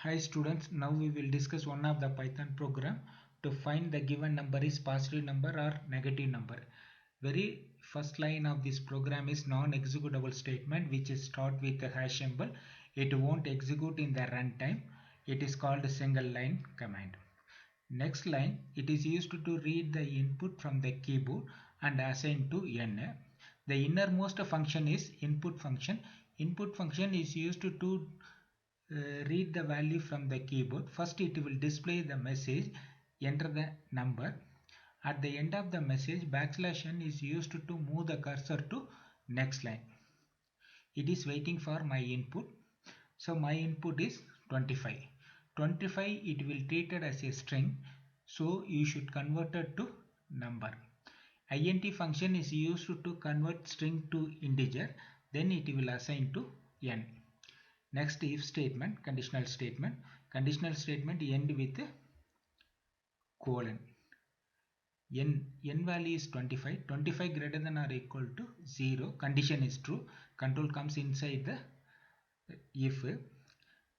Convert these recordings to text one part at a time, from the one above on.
Hi students, now we will discuss one of the Python program to find the given number is positive number or negative number. Very first line of this program is non-executable statement which is start with a hash symbol. It won't execute in the runtime. It is called a single line command. Next line, it is used to read the input from the keyboard and assign to n. The innermost function is input function. Input function is used to read the value from the keyboard. First it will display the message, enter the number. At the end of the message, \n is used to move the cursor to next line. It is waiting for my input. So my input is 25. 25 it will treat it as a string, so you should convert it to number. Int function is used to convert string to integer, then it will assign to n. Next, if statement, conditional statement. Conditional statement end with a colon. N value is 25. 25 greater than or equal to 0. Condition is true. Control comes inside the if.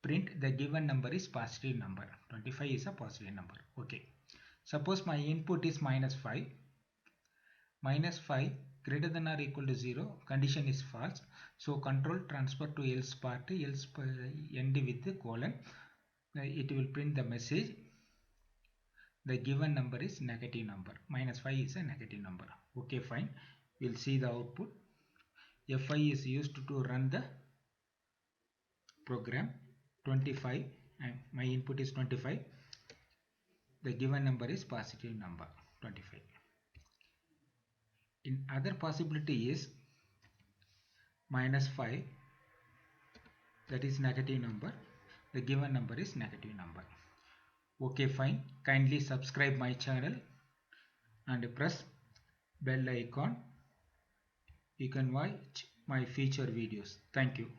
Print the given number is positive number. 25 is a positive number. Okay. Suppose my input is -5. -5 greater than or equal to 0. Condition is false. So control transfer to else part. Else end with the colon. It will print the message. The given number is negative number. -5 is a negative number. Okay, fine. We'll see the output. Fi is used to run the program. 25 and my input is 25. The given number is positive number 25. In other possibility is -5, that is negative number. The given number is negative number. Okay, fine. Kindly subscribe my channel and press bell icon. You can watch my future videos. Thank you.